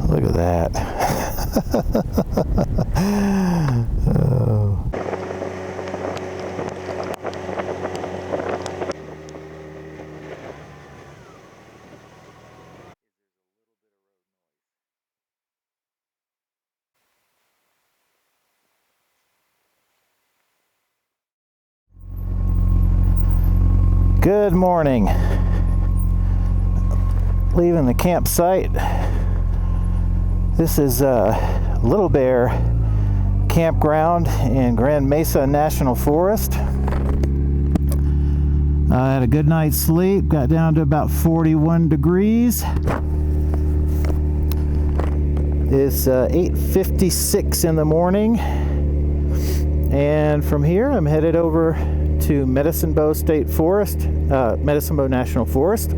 Look at that. Oh. Good morning. Leaving the campsite. This is Little Bear Campground in Grand Mesa National Forest. I had a good night's sleep, got down to about 41 degrees. It's 8:56 in the morning, and from here I'm headed over to Medicine Bow National Forest.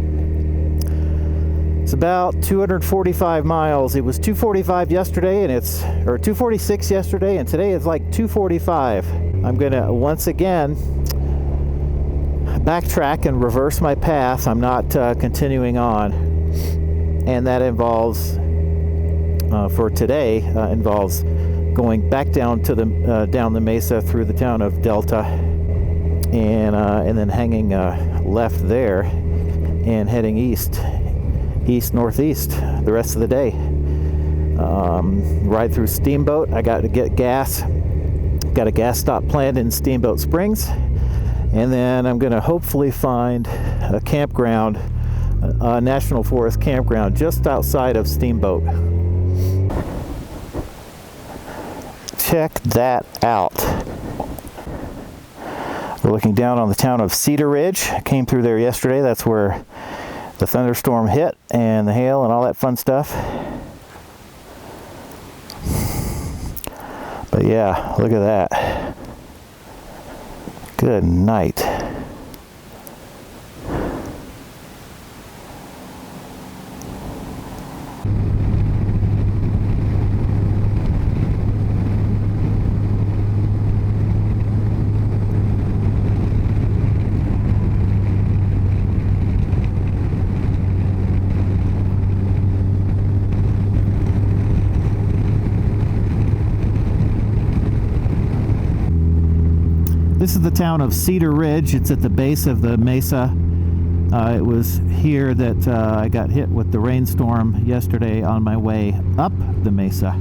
It's about 245 miles. It was 245 yesterday, and 246 yesterday, and today it's like 245. I'm gonna once again backtrack and reverse my path. I'm not continuing on, and that involves for today involves going back down to the down the mesa through the town of Delta, and then hanging left there and heading northeast the rest of the day. Ride through Steamboat. I got to get gas. Got a gas stop planned in Steamboat Springs, and then I'm going to hopefully find a campground, a National Forest campground just outside of Steamboat. Check that out. We're looking down on the town of Cedar Ridge. I came through there yesterday. That's where the thunderstorm hit and the hail and all that fun stuff. But yeah, look at that. Good night. This is the town of Cedar Ridge. It's at the base of the mesa. It was here that I got hit with the rainstorm yesterday on my way up the mesa.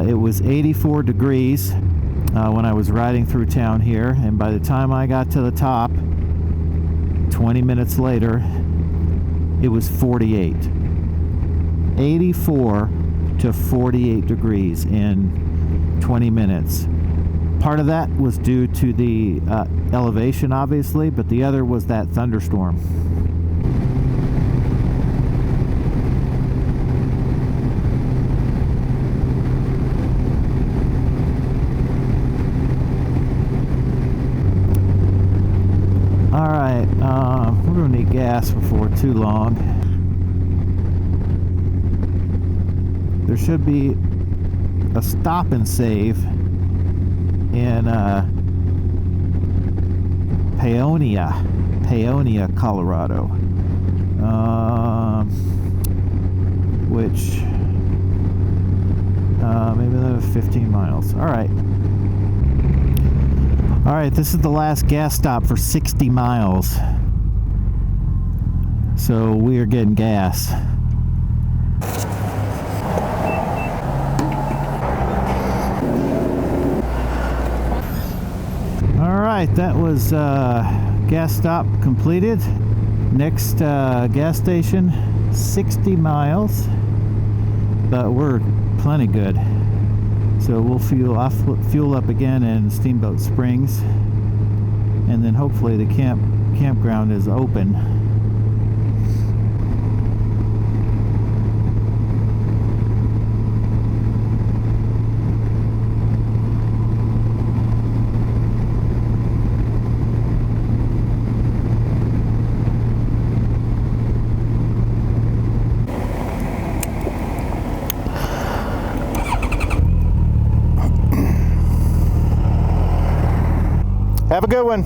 It was 84 degrees when I was riding through town here, and by the time I got to the top, 20 minutes later, it was 48. 84 to 48 degrees in 20 minutes. Part of that was due to the elevation, obviously, but the other was that thunderstorm. All right, we're going to need gas before too long. There should be a stop and save in Paonia, Colorado, which maybe another 15 miles. All right, this is the last gas stop for 60 miles, so we are getting gas. Alright, that was gas stop completed. Next gas station, 60 miles, but we're plenty good. So we'll fuel up again in Steamboat Springs, and then hopefully the campground is open. Have a good one.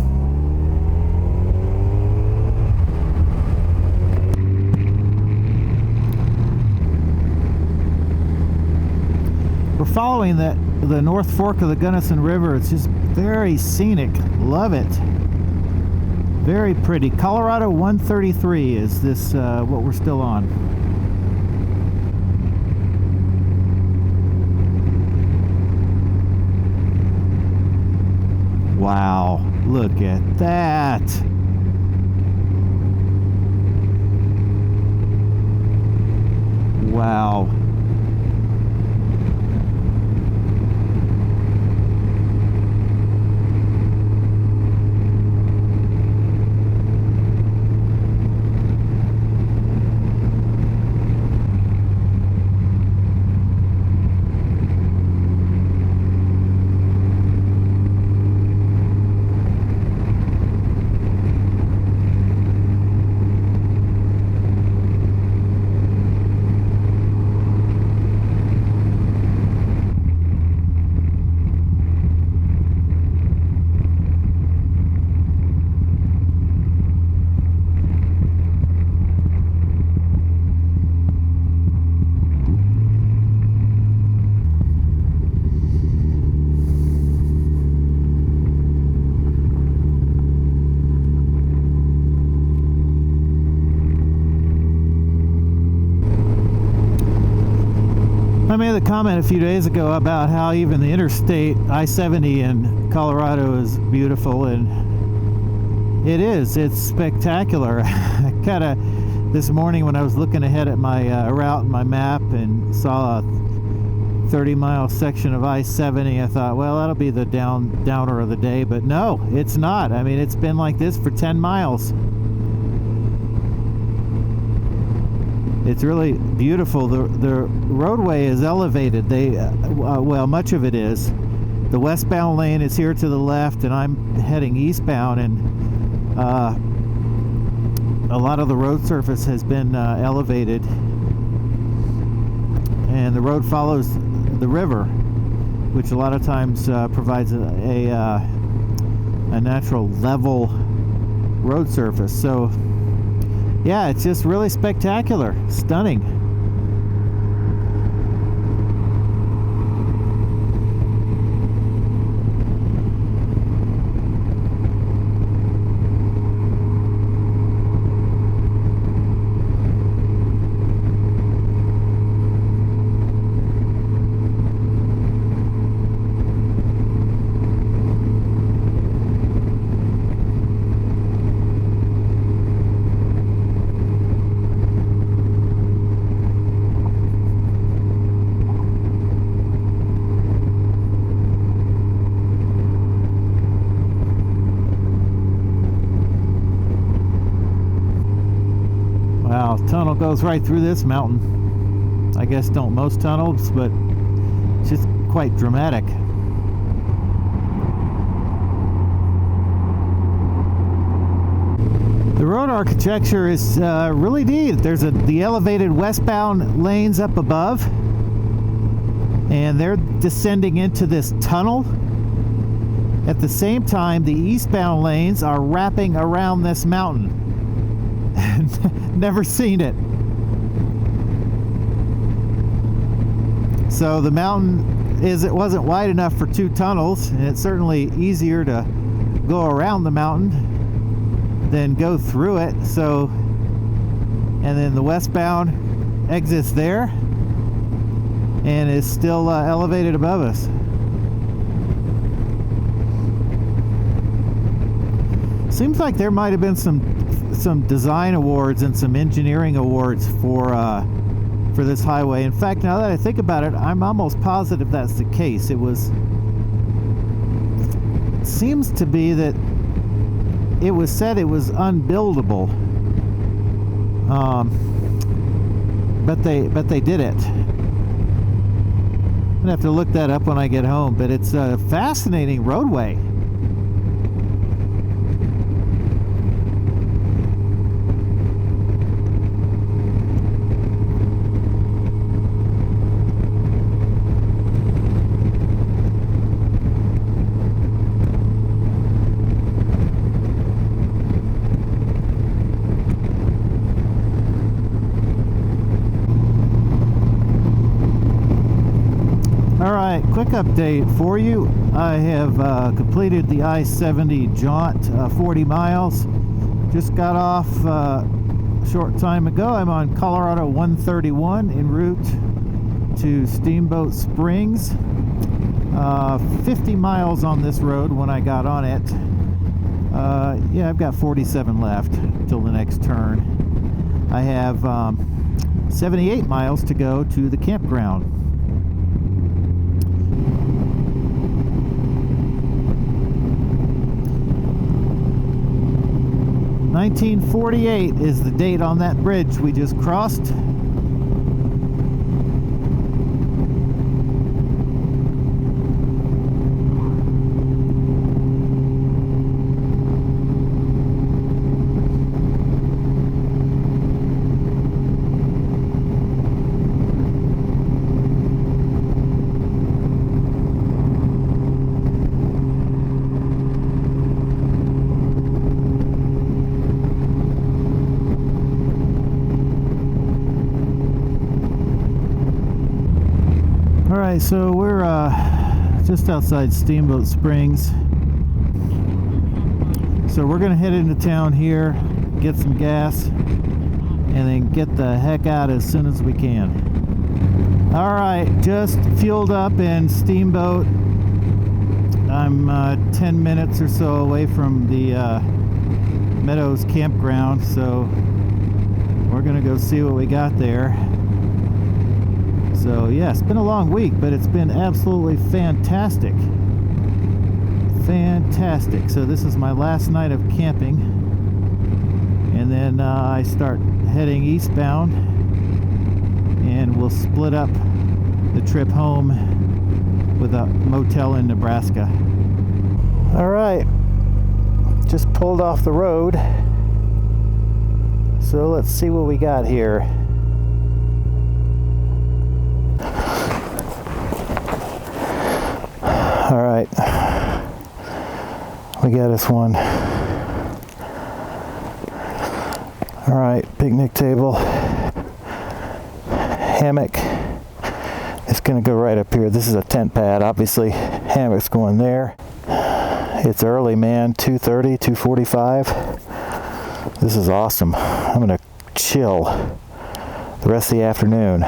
following the North Fork of the Gunnison River. It's just very scenic. Love it. Very pretty. Colorado 133 is this what we're still on. Wow, look at that. Wow. I made a comment a few days ago about how even the interstate I-70 in Colorado is beautiful, and it is. It's spectacular. I kind of, this morning when I was looking ahead at my route and my map and saw a 30-mile section of I-70, I thought, well, that'll be the downer of the day, but no, it's not. I mean, it's been like this for 10 miles. It's really beautiful. The roadway is elevated. Well, much of it is. The westbound lane is here to the left, and I'm heading eastbound, and a lot of the road surface has been elevated, and the road follows the river, which a lot of times provides a natural level road surface. So yeah, it's just really spectacular, stunning. Wow, tunnel goes right through this mountain. I guess don't most tunnels, but it's just quite dramatic. The road architecture is really neat. There's the elevated westbound lanes up above, and they're descending into this tunnel. At the same time, the eastbound lanes are wrapping around this mountain. Never seen it. So the mountain it wasn't wide enough for two tunnels, and it's certainly easier to go around the mountain than go through it. So, and then the westbound exits there and is still elevated above us. Seems like there might have been some design awards and some engineering awards for this highway. In fact, now that I think about it, I'm almost positive that's the case. It seems to be that it was said it was unbuildable, but they did it. I'm gonna have to look that up when I get home. But it's a fascinating roadway. All Alright, quick update for you. I have completed the I-70 jaunt, 40 miles. Just got off a short time ago. I'm on Colorado 131 en route to Steamboat Springs. 50 miles on this road when I got on it. Yeah, I've got 47 left till the next turn. I have 78 miles to go to the campground. $1948 is the date on that bridge we just crossed. Alright, so we're just outside Steamboat Springs. So we're going to head into town here, get some gas, and then get the heck out as soon as we can. Alright, just fueled up in Steamboat. I'm 10 minutes or so away from the Meadows Campground, so we're going to go see what we got there. So yeah, it's been a long week, but it's been absolutely fantastic. Fantastic. So this is my last night of camping, and then I start heading eastbound, and we'll split up the trip home with a motel in Nebraska. All right, just pulled off the road, so let's see what we got here. All right, we got us one. All right, picnic table, hammock. It's gonna go right up here. This is a tent pad, obviously. Hammock's going there. It's early, man, 2:30, 2:45. This is awesome. I'm gonna chill the rest of the afternoon.